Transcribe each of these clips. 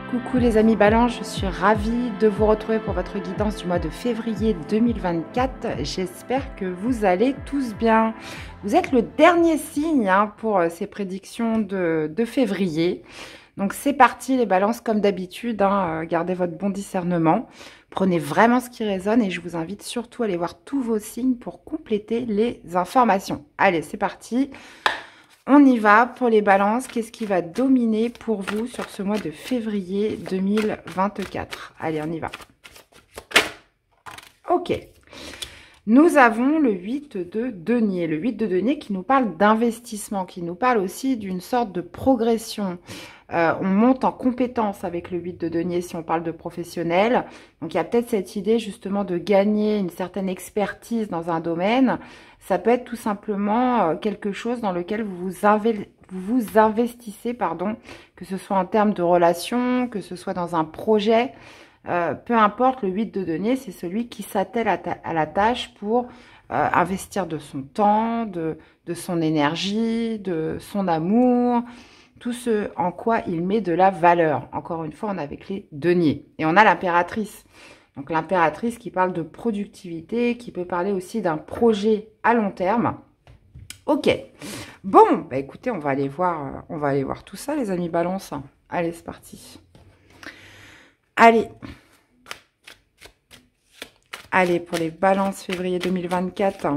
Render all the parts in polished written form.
Coucou les amis Balance, je suis ravie de vous retrouver pour votre guidance du mois de février 2024. J'espère que vous allez tous bien. Vous êtes le dernier signe pour ces prédictions de février. Donc c'est parti les balances comme d'habitude, gardez votre bon discernement. Prenez vraiment ce qui résonne et je vous invite surtout à aller voir tous vos signes pour compléter les informations. Allez, c'est parti. On y va pour les balances. Qu'est-ce qui va dominer pour vous sur ce mois de février 2024? Allez, on y va. Ok. Nous avons le 8 de denier. Le 8 de denier qui nous parle d'investissement, qui nous parle aussi d'une sorte de progression. On monte en compétence avec le 8 de denier si on parle de professionnel. Donc, il y a peut-être cette idée justement de gagner une certaine expertise dans un domaine. Ça peut être tout simplement quelque chose dans lequel vous vous investissez, que ce soit en termes de relations, que ce soit dans un projet. Peu importe, le 8 de denier, c'est celui qui s'attelle à la tâche pour investir de son temps, de son énergie, de son amour, tout ce en quoi il met de la valeur. Encore une fois, on est avec les deniers. Et on a l'impératrice. Donc l'impératrice qui parle de productivité, qui peut parler aussi d'un projet à long terme. Ok. Bon, bah écoutez, on va aller voir tout ça, les amis Balance. Allez, c'est parti. Allez, pour les balances février 2024.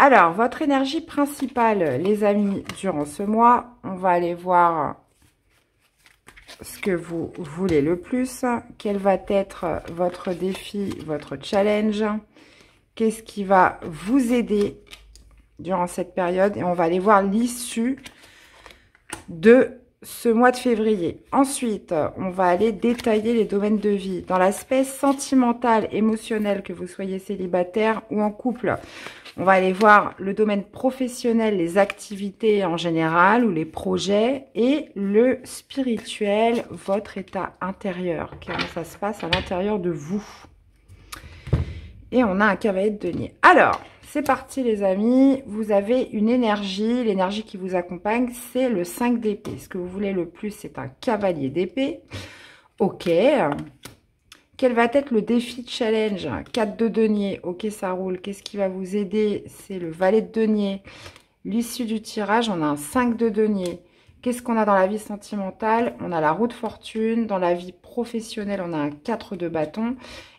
Alors, votre énergie principale, les amis, durant ce mois, on va aller voir ce que vous voulez le plus. Quel va être votre défi, votre challenge? Qu'est-ce qui va vous aider durant cette période? Et on va aller voir l'issue de ce mois de février. Ensuite, on va aller détailler les domaines de vie. Dans l'aspect sentimental, émotionnel, que vous soyez célibataire ou en couple, on va aller voir le domaine professionnel, les activités en général ou les projets et le spirituel, votre état intérieur. Comment ça se passe à l'intérieur de vous. Et on a un cavalier de denier. Alors, c'est parti les amis, vous avez une énergie, l'énergie qui vous accompagne, c'est le 5 d'épée. Ce que vous voulez le plus, c'est un cavalier d'épée. Ok. Quel va être le défi de challenge? 4 de denier, ok ça roule. Qu'est-ce qui va vous aider? C'est le valet de denier. L'issue du tirage, on a un 5 de denier. Qu'est-ce qu'on a dans la vie sentimentale? On a la roue de fortune. Dans la vie professionnelle, on a un 4 de bâton.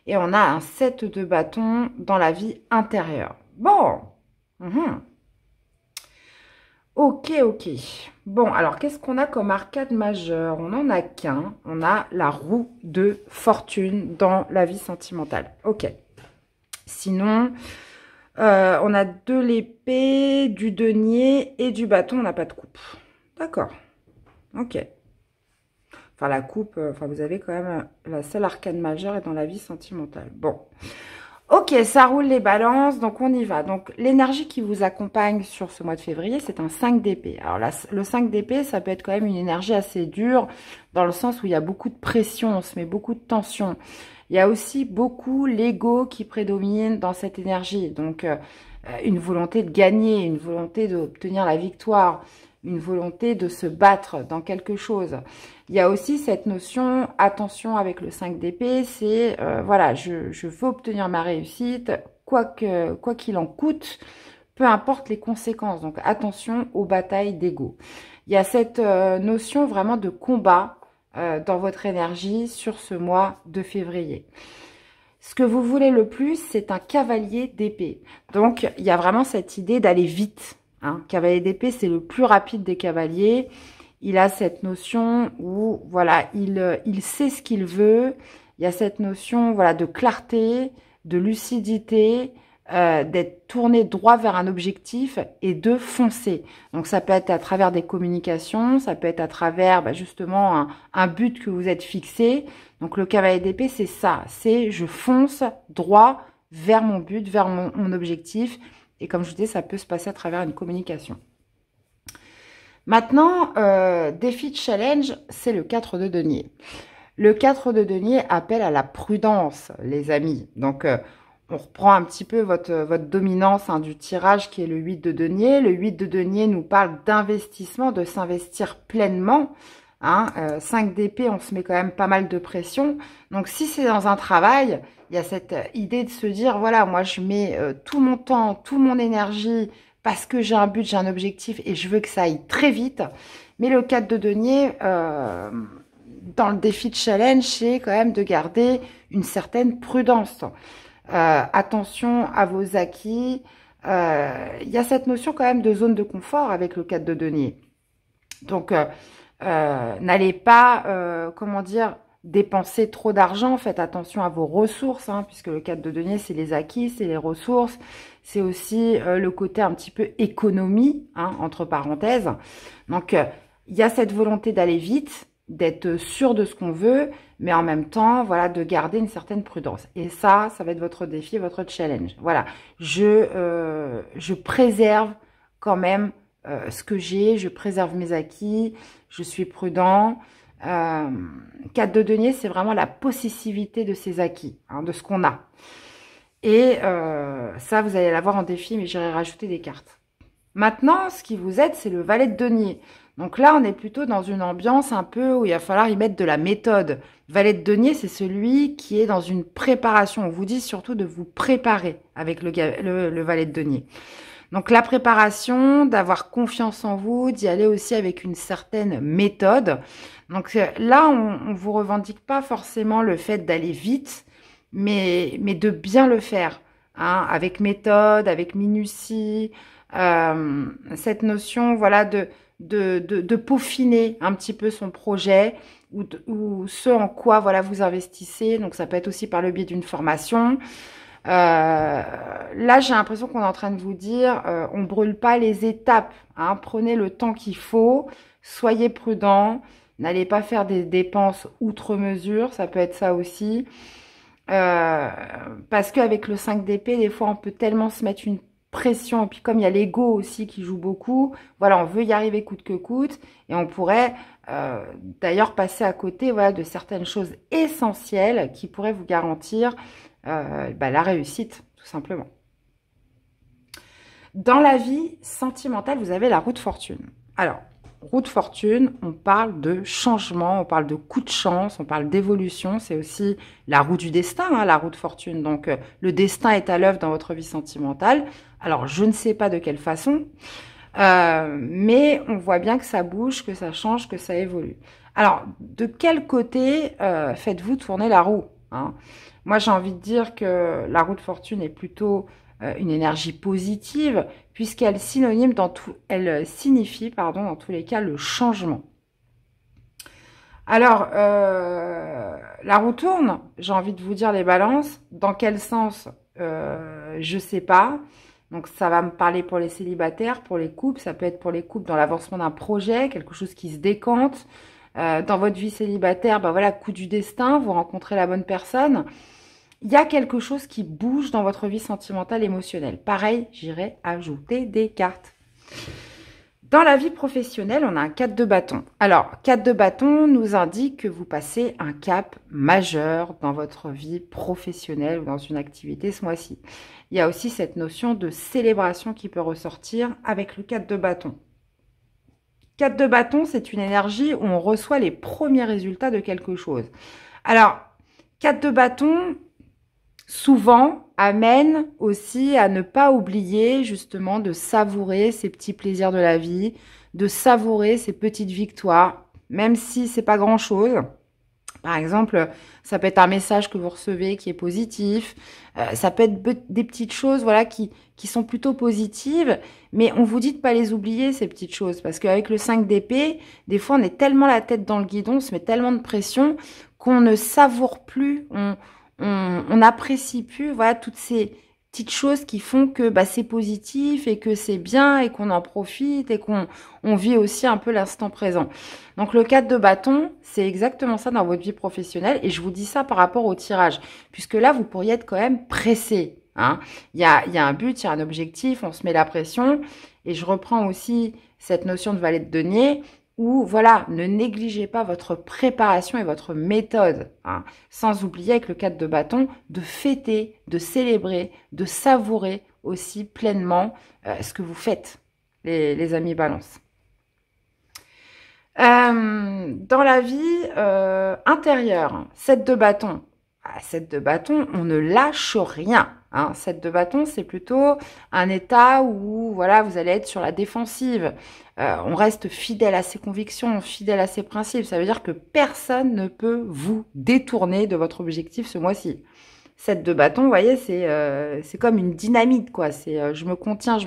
Et on a un 7 de bâton dans la vie intérieure. Bon. Ok. Bon, alors, qu'est-ce qu'on a comme arcade majeure? On n'en a qu'un. On a la roue de fortune dans la vie sentimentale. Ok. Sinon, on a de l'épée, du denier et du bâton. On n'a pas de coupe. D'accord. Ok. Enfin, la coupe, vous avez quand même la seule arcane majeure est dans la vie sentimentale. Bon. Ok, ça roule les balances, donc on y va. Donc, l'énergie qui vous accompagne sur ce mois de février, c'est un 5 d'épée. Alors, le 5 d'épée, ça peut être quand même une énergie assez dure, dans le sens où il y a beaucoup de pression, on se met beaucoup de tension. Il y a aussi beaucoup l'ego qui prédomine dans cette énergie. Donc, une volonté de gagner, une volonté d'obtenir la victoire, une volonté de se battre dans quelque chose. Il y a aussi cette notion, attention avec le 5 d'épée, c'est, voilà, je veux obtenir ma réussite, quoi qu'il en coûte, peu importe les conséquences. Donc, attention aux batailles d'ego. Il y a cette notion vraiment de combat dans votre énergie sur ce mois de février. Ce que vous voulez le plus, c'est un cavalier d'épée. Donc, il y a vraiment cette idée d'aller vite. Cavalier d'épée, c'est le plus rapide des cavaliers. Il a cette notion où, voilà, il sait ce qu'il veut. Il y a cette notion, voilà, de clarté, de lucidité, d'être tourné droit vers un objectif et de foncer. Donc, ça peut être à travers des communications, ça peut être à travers, justement, un but que vous êtes fixé. Donc, le cavalier d'épée, c'est ça. C'est je fonce droit vers mon but, vers mon objectif. Et comme je vous disais, ça peut se passer à travers une communication. Maintenant, défi de challenge, c'est le 4 de denier. Le 4 de denier appelle à la prudence, les amis. Donc, on reprend un petit peu votre dominance hein, du tirage qui est le 8 de denier. Le 8 de denier nous parle d'investissement, de s'investir pleinement. Hein, 5 d'épée, on se met quand même pas mal de pression. Donc, si c'est dans un travail, il y a cette idée de se dire, voilà, moi, je mets tout mon temps, toute mon énergie parce que j'ai un but, j'ai un objectif et je veux que ça aille très vite. Mais le 4 de denier, dans le défi de challenge, c'est quand même de garder une certaine prudence. Attention à vos acquis. Il y a cette notion quand même de zone de confort avec le 4 de denier. Donc, n'allez pas, comment dire, dépenser trop d'argent. Faites attention à vos ressources, hein, puisque le 4 de denier, c'est les acquis, c'est les ressources. C'est aussi le côté un petit peu économie, hein, entre parenthèses. Donc, il y a cette volonté d'aller vite, d'être sûr de ce qu'on veut, mais en même temps, voilà, de garder une certaine prudence. Et ça va être votre défi, votre challenge. Voilà, je préserve quand même ce que j'ai, je préserve mes acquis, je suis prudent. 4 de denier, c'est vraiment la possessivité de ses acquis, hein, de ce qu'on a. Et ça, vous allez l'avoir en défi, mais j'irai rajouter des cartes. Maintenant, ce qui vous aide, c'est le valet de denier. Donc là, on est plutôt dans une ambiance un peu où il va falloir y mettre de la méthode. Valet de denier, c'est celui qui est dans une préparation. On vous dit surtout de vous préparer avec le valet de denier. Donc la préparation, d'avoir confiance en vous, d'y aller aussi avec une certaine méthode. Donc là, on ne vous revendique pas forcément le fait d'aller vite, mais de bien le faire, hein, avec méthode, avec minutie, cette notion, voilà, de peaufiner un petit peu son projet ou ce en quoi, voilà, vous investissez. Donc, ça peut être aussi par le biais d'une formation. Là, j'ai l'impression qu'on est en train de vous dire, on brûle pas les étapes, hein, prenez le temps qu'il faut, soyez prudent, n'allez pas faire des dépenses outre mesure, ça peut être ça aussi. Parce qu'avec le 5 d'épée, des fois, on peut tellement se mettre une pression. Et puis, comme il y a l'ego aussi qui joue beaucoup, voilà, on veut y arriver coûte que coûte. Et on pourrait d'ailleurs passer à côté, voilà, de certaines choses essentielles qui pourraient vous garantir la réussite, tout simplement. Dans la vie sentimentale, vous avez la roue de fortune. Alors, roue de fortune, on parle de changement, on parle de coup de chance, on parle d'évolution. C'est aussi la roue du destin, hein, la roue de fortune. Donc, le destin est à l'œuvre dans votre vie sentimentale. Alors, je ne sais pas de quelle façon, mais on voit bien que ça bouge, que ça change, que ça évolue. Alors, de quel côté faites-vous tourner la roue, hein? Moi, j'ai envie de dire que la roue de fortune est plutôt une énergie positive, puisqu'elle elle signifie, pardon, dans tous les cas, le changement. Alors, la roue tourne, j'ai envie de vous dire les balances. Dans quel sens je sais pas. Donc, ça va me parler pour les célibataires, pour les couples. Ça peut être pour les couples dans l'avancement d'un projet, quelque chose qui se décante. Dans votre vie célibataire, voilà, coup du destin, vous rencontrez la bonne personne. Il y a quelque chose qui bouge dans votre vie sentimentale, émotionnelle. Pareil, j'irai ajouter des cartes. Dans la vie professionnelle, on a un 4 de bâton. Alors, 4 de bâton nous indique que vous passez un cap majeur dans votre vie professionnelle ou dans une activité ce mois-ci. Il y a aussi cette notion de célébration qui peut ressortir avec le 4 de bâton. 4 de bâton, c'est une énergie où on reçoit les premiers résultats de quelque chose. Alors, 4 de bâton, souvent, amène aussi à ne pas oublier justement de savourer ces petits plaisirs de la vie, de savourer ces petites victoires, même si c'est pas grand-chose. Par exemple, ça peut être un message que vous recevez qui est positif. Ça peut être des petites choses, voilà, qui sont plutôt positives. Mais on vous dit de pas les oublier, ces petites choses. Parce qu'avec le 5 d'épée, des fois, on est tellement la tête dans le guidon, on se met tellement de pression qu'on ne savoure plus, on n'apprécie plus, voilà, toutes ces petites choses qui font que c'est positif et que c'est bien et qu'on en profite et qu'on vit aussi un peu l'instant présent. Donc le 4 de bâton, c'est exactement ça dans votre vie professionnelle et je vous dis ça par rapport au tirage, puisque là, vous pourriez être quand même pressé, hein. Il y a un but, il y a un objectif, on se met la pression et je reprends aussi cette notion de valet de denier où, voilà, ne négligez pas votre préparation et votre méthode, hein, sans oublier avec le 4 de bâton de fêter, de célébrer, de savourer aussi pleinement ce que vous faites, les amis balance. Dans la vie intérieure, 7 de bâton. 7 de bâton, on ne lâche rien. Hein. 7 de bâton, c'est plutôt un état où voilà, vous allez être sur la défensive. On reste fidèle à ses convictions, fidèle à ses principes. Ça veut dire que personne ne peut vous détourner de votre objectif ce mois-ci. 7 de bâton, vous voyez, c'est comme une dynamite, quoi. C'est je me contiens,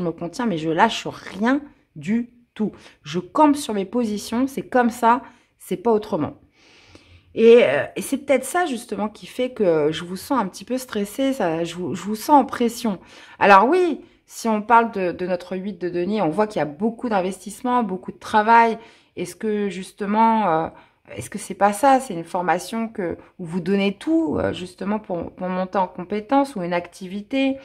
mais je lâche rien du tout. Je campe sur mes positions, c'est comme ça, c'est pas autrement. Et c'est peut-être ça, justement, qui fait que je vous sens un petit peu stressé, je vous sens en pression. Alors oui, si on parle de notre 8 de denier, on voit qu'il y a beaucoup d'investissement, beaucoup de travail. Est-ce que, justement, est-ce que c'est pas ça? C'est une formation où vous donnez tout, justement, pour monter en compétence ou une activité.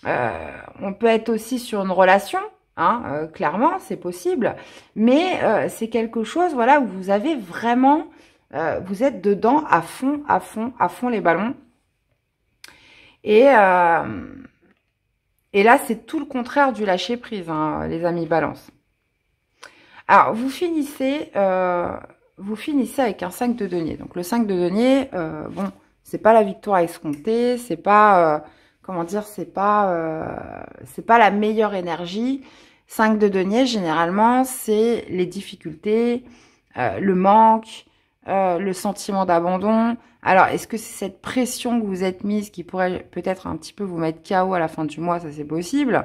On peut être aussi sur une relation. Hein, clairement, c'est possible, mais c'est quelque chose, voilà, où vous avez vraiment, vous êtes dedans à fond, à fond, à fond les ballons. Et là, c'est tout le contraire du lâcher prise, hein, les amis balance. Alors, vous finissez avec un 5 de denier. Donc, le 5 de denier, bon, c'est pas la victoire escomptée, c'est pas, comment dire, c'est pas la meilleure énergie. 5 de denier, généralement, c'est les difficultés, le manque, le sentiment d'abandon. Alors, est-ce que c'est cette pression que vous êtes mise qui pourrait peut-être un petit peu vous mettre KO à la fin du mois? Ça, c'est possible.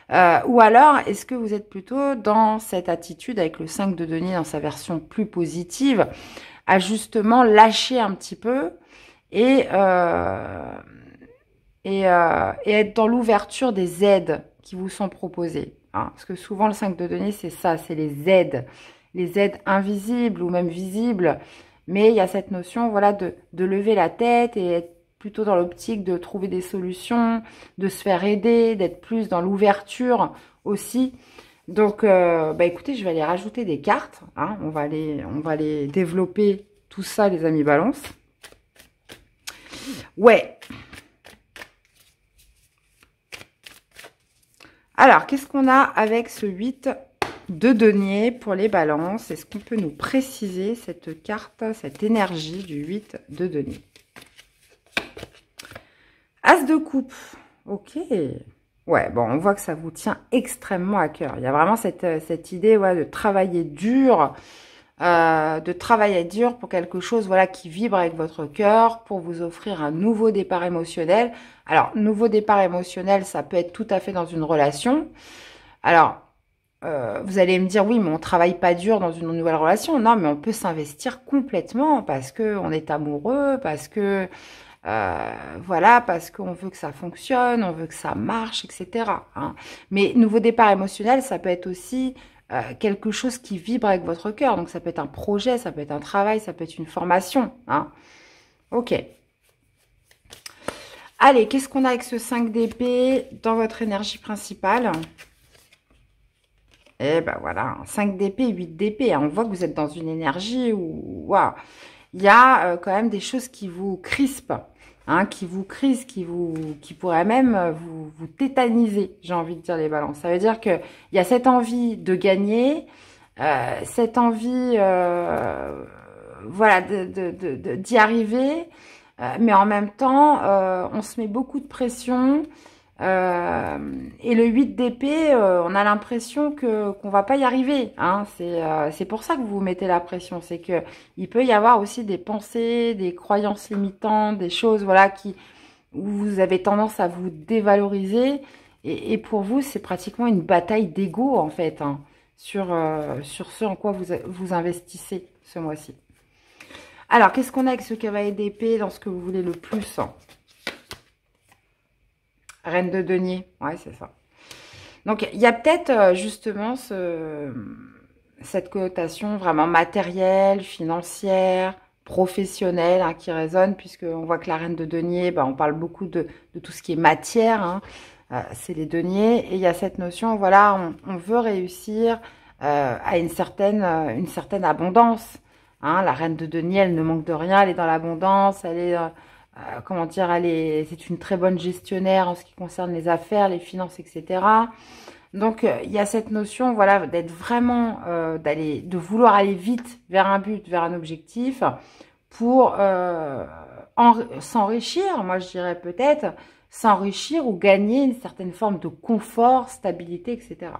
Ou alors, est-ce que vous êtes plutôt dans cette attitude avec le 5 de denier dans sa version plus positive, à justement lâcher un petit peu et être dans l'ouverture des aides qui vous sont proposées. Hein, parce que souvent, le 5 de denier, c'est ça, c'est les aides invisibles ou même visibles. Mais il y a cette notion, voilà, de lever la tête et être plutôt dans l'optique de trouver des solutions, de se faire aider, d'être plus dans l'ouverture aussi. Donc, écoutez, je vais aller rajouter des cartes. Hein, on va aller développer tout ça, les amis balance. Ouais. Alors, qu'est-ce qu'on a avec ce 8 de denier pour les balances? Est-ce qu'on peut nous préciser cette carte, cette énergie du 8 de denier? As de coupe. Ok. Ouais, bon, on voit que ça vous tient extrêmement à cœur. Il y a vraiment cette idée, ouais, de travailler dur, pour quelque chose, voilà, qui vibre avec votre cœur, pour vous offrir un nouveau départ émotionnel. Alors, nouveau départ émotionnel, ça peut être tout à fait dans une relation. Alors, vous allez me dire, oui, mais on travaille pas dur dans une nouvelle relation. Non, mais on peut s'investir complètement parce que on est amoureux, parce que voilà, parce qu'on veut que ça fonctionne, on veut que ça marche, etc. Hein. Mais nouveau départ émotionnel, ça peut être aussi quelque chose qui vibre avec votre cœur. Donc, ça peut être un projet, ça peut être un travail, ça peut être une formation. Hein. Ok. Allez, qu'est-ce qu'on a avec ce 5 d'épée dans votre énergie principale? Et ben voilà, 5 d'épée, 8 d'épée. On voit que vous êtes dans une énergie où waouh, il y a quand même des choses qui vous crispent, hein, qui vous crisent, qui pourraient même vous tétaniser, j'ai envie de dire les balances. Ça veut dire qu'il y a cette envie de gagner, cette envie voilà, d'y arriver, mais en même temps, on se met beaucoup de pression. Et le 8 d'épée, on a l'impression qu'on va pas y arriver. Hein. C'est pour ça que vous vous mettez la pression. C'est que il peut y avoir aussi des pensées, des croyances limitantes, des choses voilà où vous avez tendance à vous dévaloriser. Et pour vous, c'est pratiquement une bataille d'ego en fait, hein, sur ce en quoi vous investissez ce mois-ci. Alors, qu'est-ce qu'on a avec ce cavalier d'épée dans ce que vous voulez le plus? Reine de denier, ouais, c'est ça. Donc, il y a peut-être justement cette connotation vraiment matérielle, financière, professionnelle hein, qui résonne, puisqu'on voit que la reine de denier, on parle beaucoup de tout ce qui est matière, hein, c'est les deniers, et il y a cette notion, voilà, on veut réussir a une certaine abondance. Hein, la reine de denier, elle ne manque de rien, elle est dans l'abondance, elle est, comment dire, c'est une très bonne gestionnaire en ce qui concerne les affaires, les finances, etc. Donc, il y a cette notion, voilà, d'être vraiment, de vouloir aller vite vers un but, vers un objectif, pour s'enrichir, moi je dirais peut-être, s'enrichir ou gagner une certaine forme de confort, stabilité, etc.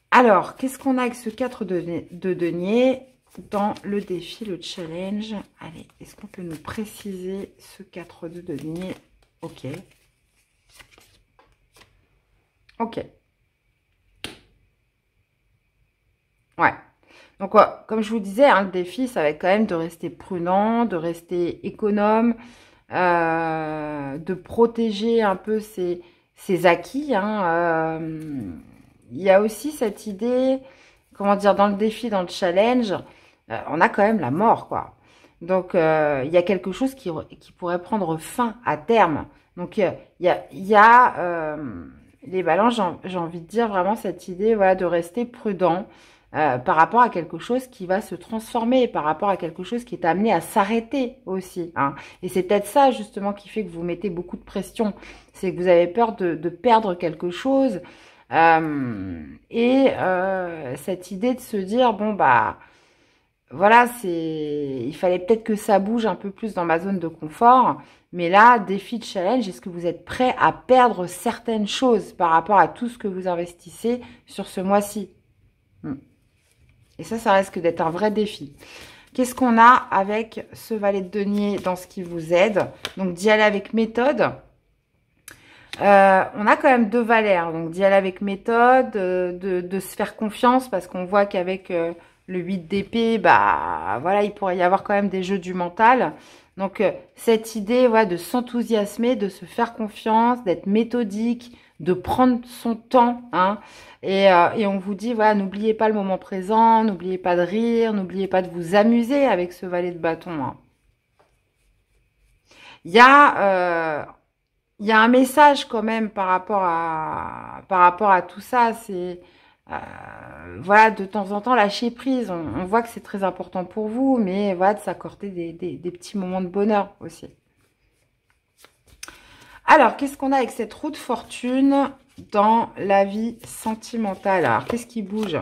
Alors, qu'est-ce qu'on a avec ce 4 de denier dans le défi, le challenge? Allez, est-ce qu'on peut nous préciser ce 4 de denier? Ok. Ok. Ouais. Donc, comme je vous disais, hein, le défi, ça va être quand même de rester prudent, de rester économe, de protéger un peu ses acquis. Hein, il y a aussi cette idée, comment dire, dans le défi, dans le challenge, on a quand même la mort, quoi. Donc, il y a quelque chose qui pourrait prendre fin à terme. Donc, il y a les balances, j'ai envie de dire vraiment cette idée, voilà, de rester prudent par rapport à quelque chose qui va se transformer, par rapport à quelque chose qui est amené à s'arrêter aussi. Hein. Et c'est peut-être ça, justement, qui fait que vous mettez beaucoup de pression. C'est que vous avez peur de perdre quelque chose. Cette idée de se dire, bon, bah, voilà, il fallait peut-être que ça bouge un peu plus dans ma zone de confort. Mais là, défi de challenge, est-ce que vous êtes prêt à perdre certaines choses par rapport à tout ce que vous investissez sur ce mois-ci? Et ça risque d'être un vrai défi. Qu'est-ce qu'on a avec ce valet de denier dans ce qui vous aide? Donc, d'y aller avec méthode. On a quand même 2 valets. Hein, donc, d'y aller avec méthode, de se faire confiance parce qu'on voit qu'avec le 8 d'épée, bah, voilà, il pourrait y avoir quand même des jeux du mental. Donc, cette idée, voilà, de s'enthousiasmer, de se faire confiance, d'être méthodique, de prendre son temps, hein. Et on vous dit, voilà, n'oubliez pas le moment présent, n'oubliez pas de rire, n'oubliez pas de vous amuser avec ce valet de bâton. Hein. Il y a un message quand même par rapport à tout ça. C'est voilà, de temps en temps lâcher prise. On voit que c'est très important pour vous, mais voilà, de s'accorder des petits moments de bonheur aussi. Alors, qu'est-ce qu'on a avec cette roue de fortune dans la vie sentimentale? Alors, qu'est-ce qui bouge?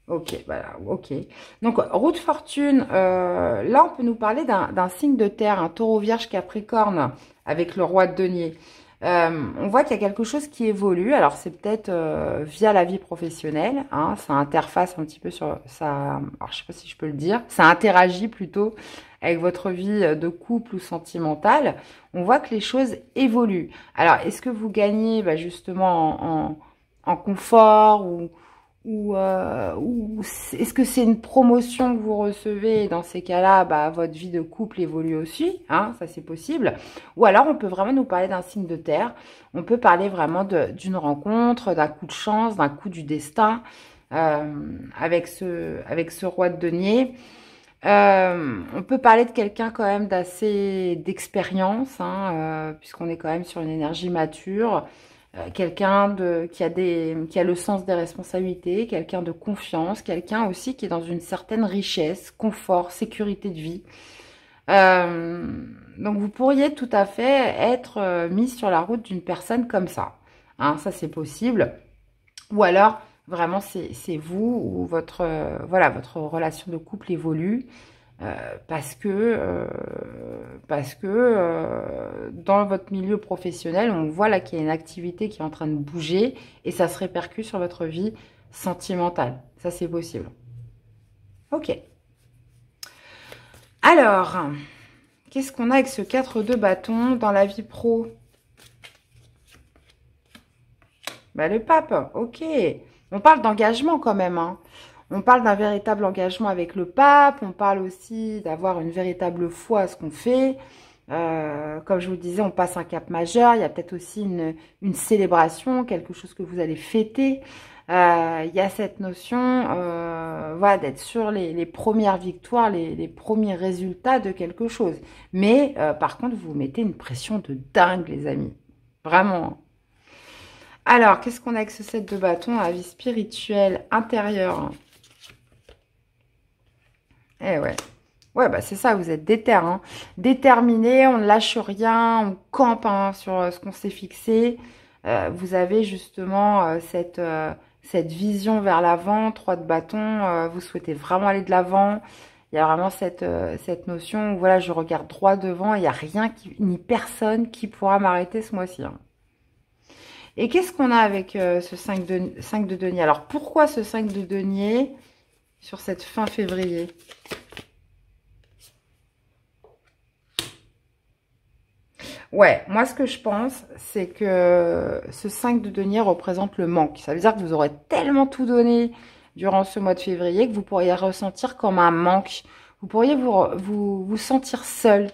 Ok, voilà, ok. Donc, roue de fortune, là, on peut nous parler d'un signe de terre, un taureau, vierge, capricorne, avec le roi de denier. On voit qu'il y a quelque chose qui évolue. Alors, c'est peut-être via la vie professionnelle. Hein, ça interface un petit peu sur ça. Alors, je sais pas si je peux le dire. Ça interagit plutôt avec votre vie de couple ou sentimentale. On voit que les choses évoluent. Alors, est-ce que vous gagnez justement en confort ou est-ce que c'est une promotion que vous recevez et dans ces cas-là, votre vie de couple évolue aussi, hein, ça c'est possible. Ou alors, on peut vraiment nous parler d'un signe de terre. On peut parler vraiment d'une rencontre, d'un coup de chance, d'un coup du destin avec ce roi de denier. On peut parler de quelqu'un quand même d'expérience, hein, puisqu'on est quand même sur une énergie mature. Quelqu'un qui a le sens des responsabilités, quelqu'un de confiance, quelqu'un aussi qui est dans une certaine richesse, confort, sécurité de vie. Donc vous pourriez tout à fait être mis sur la route d'une personne comme ça. Hein, ça c'est possible. Ou alors vraiment c'est vous ou votre relation de couple évolue. Parce que dans votre milieu professionnel, on voit là qu'il y a une activité qui est en train de bouger et ça se répercute sur votre vie sentimentale. Ça, c'est possible. Ok. Alors, qu'est-ce qu'on a avec ce 4 de bâton dans la vie pro? Le pape, ok. On parle d'engagement quand même, hein. On parle d'un véritable engagement avec le pape. On parle aussi d'avoir une véritable foi à ce qu'on fait. Comme je vous disais, on passe un cap majeur. Il y a peut-être aussi une célébration, quelque chose que vous allez fêter. Il y a cette notion voilà, d'être sur les premières victoires, les premiers résultats de quelque chose. Mais par contre, vous mettez une pression de dingue, les amis. Vraiment. Alors, qu'est-ce qu'on a avec ce 7 de bâton à la vie spirituelle intérieure? Eh ouais. Ouais, bah c'est ça, vous êtes déter, hein. Déterminé, on ne lâche rien, on campe hein, sur ce qu'on s'est fixé. Vous avez justement cette vision vers l'avant, 3 de bâton, vous souhaitez vraiment aller de l'avant. Il y a vraiment cette notion où voilà, je regarde droit devant, il n'y a rien ni personne qui pourra m'arrêter ce mois-ci, hein. Et qu'est-ce qu'on a avec ce 5 de denier? Alors, pourquoi ce 5 de denier sur cette fin février? Ouais, moi, ce que je pense, c'est que ce 5 de denier représente le manque. Ça veut dire que vous aurez tellement tout donné durant ce mois de février que vous pourriez ressentir comme un manque. Vous pourriez vous sentir seul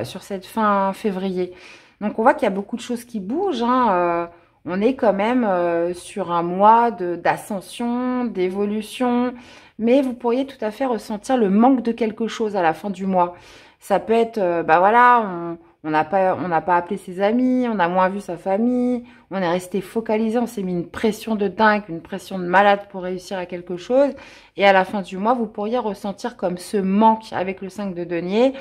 sur cette fin février. Donc, on voit qu'il y a beaucoup de choses qui bougent, hein. On est quand même sur un mois d'ascension, d'évolution. Mais vous pourriez tout à fait ressentir le manque de quelque chose à la fin du mois. Ça peut être, bah voilà, on n'a pas appelé ses amis, on a moins vu sa famille, on est resté focalisé, on s'est mis une pression de dingue, une pression de malade pour réussir à quelque chose. Et à la fin du mois, vous pourriez ressentir comme ce manque avec le 5 de denier.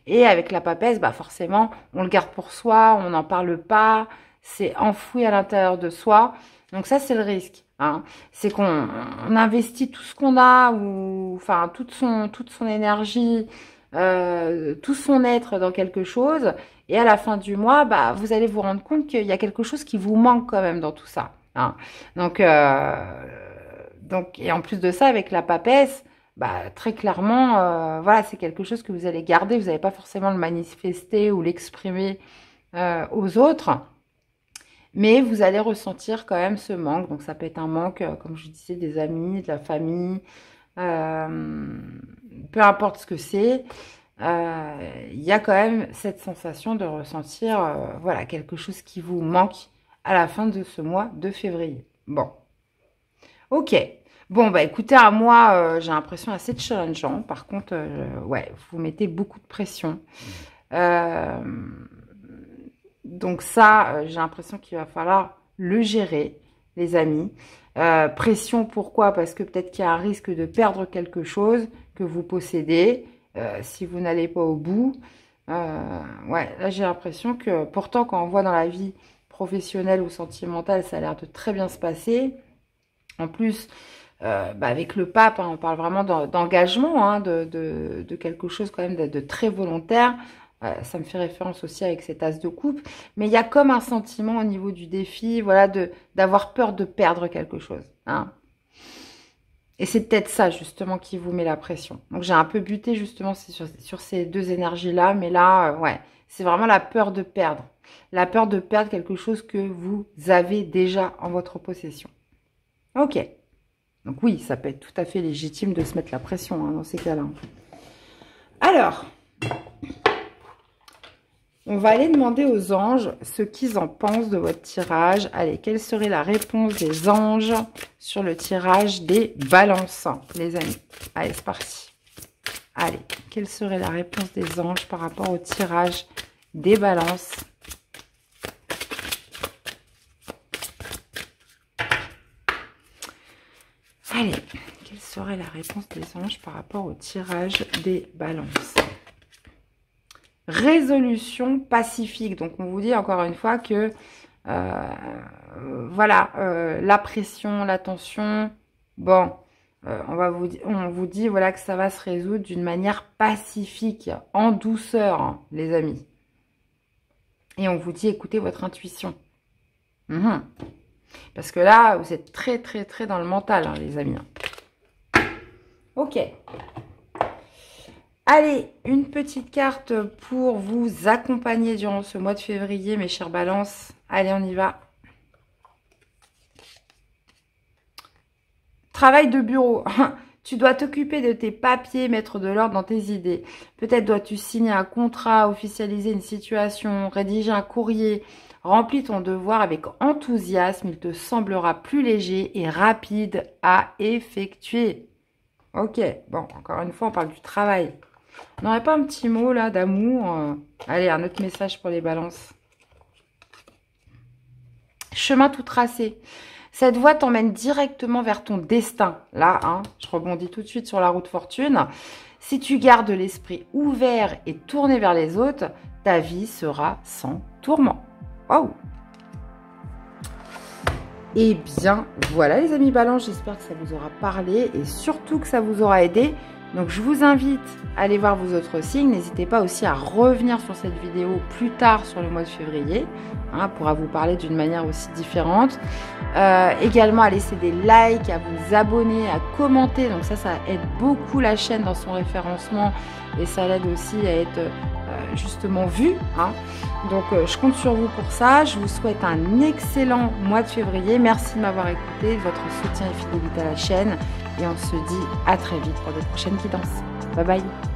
Et avec la papesse, bah forcément, on le garde pour soi, on n'en parle pas, c'est enfoui à l'intérieur de soi. Donc ça, c'est le risque, hein. C'est qu'on investit tout ce qu'on a, ou enfin toute son énergie, tout son être dans quelque chose. Et à la fin du mois, bah, vous allez vous rendre compte qu'il y a quelque chose qui vous manque quand même dans tout ça, hein. Donc, et en plus de ça, avec la papesse, bah, très clairement, voilà, c'est quelque chose que vous allez garder. Vous n'allez pas forcément le manifester ou l'exprimer aux autres. Mais vous allez ressentir quand même ce manque. Donc, ça peut être un manque, comme je disais, des amis, de la famille, euh, peu importe ce que c'est. Il y a quand même cette sensation de ressentir voilà, quelque chose qui vous manque à la fin de ce mois de février. Bon, ok. Bon, bah écoutez, à moi, j'ai l'impression assez challengeant. Par contre, ouais, vous mettez beaucoup de pression. Euh, donc ça, j'ai l'impression qu'il va falloir le gérer, les amis. Pression, pourquoi? Parce que peut-être qu'il y a un risque de perdre quelque chose que vous possédez si vous n'allez pas au bout. Ouais, là j'ai l'impression que pourtant quand on voit dans la vie professionnelle ou sentimentale, ça a l'air de très bien se passer. En plus, bah, avec le pape, hein, on parle vraiment d'engagement, hein, de quelque chose quand même de très volontaire. Ça me fait référence aussi avec cet as de coupe. Mais il y a comme un sentiment au niveau du défi, voilà, d'avoir peur de perdre quelque chose, hein. Et c'est peut-être ça, justement, qui vous met la pression. Donc, j'ai un peu buté, justement, sur ces deux énergies-là. Mais là, ouais, c'est vraiment la peur de perdre. La peur de perdre quelque chose que vous avez déjà en votre possession. Ok. Donc, oui, ça peut être tout à fait légitime de se mettre la pression hein, dans ces cas-là. Alors, on va aller demander aux anges ce qu'ils en pensent de votre tirage. Allez, quelle serait la réponse des anges sur le tirage des balances, les amis? Allez, c'est parti. Allez, quelle serait la réponse des anges par rapport au tirage des balances? Allez, quelle serait la réponse des anges par rapport au tirage des balances? Résolution pacifique. Donc, on vous dit encore une fois que, voilà, la pression, la tension, bon, on vous dit, voilà, que ça va se résoudre d'une manière pacifique, en douceur, hein, les amis. Et on vous dit, écoutez votre intuition. Parce que là, vous êtes très, très, très dans le mental, hein, les amis. Ok. Allez, une petite carte pour vous accompagner durant ce mois de février, mes chères balances. Allez, on y va. Travail de bureau. Tu dois t'occuper de tes papiers, mettre de l'ordre dans tes idées. Peut-être dois-tu signer un contrat, officialiser une situation, rédiger un courrier. Remplis ton devoir avec enthousiasme. Il te semblera plus léger et rapide à effectuer. Ok, bon, encore une fois, on parle du travail. On n'aurait pas un petit mot là d'amour? Allez, un autre message pour les balances. chemin tout tracé. Cette voie t'emmène directement vers ton destin. Là, hein, je rebondis tout de suite sur la roue de fortune. Si tu gardes l'esprit ouvert et tourné vers les autres, ta vie sera sans tourment. Waouh! Eh bien, voilà les amis Balance, j'espère que ça vous aura parlé et surtout que ça vous aura aidé. Donc, je vous invite à aller voir vos autres signes. N'hésitez pas aussi à revenir sur cette vidéo plus tard sur le mois de février. Hein, pourra vous parler d'une manière aussi différente. Également, à laisser des likes, à vous abonner, à commenter. Donc ça aide beaucoup la chaîne dans son référencement et ça l'aide aussi à être justement vue. Hein. Donc, je compte sur vous pour ça. Je vous souhaite un excellent mois de février. Merci de m'avoir écouté, de votre soutien et fidélité à la chaîne. Et on se dit à très vite pour de prochaines guidances. Bye bye.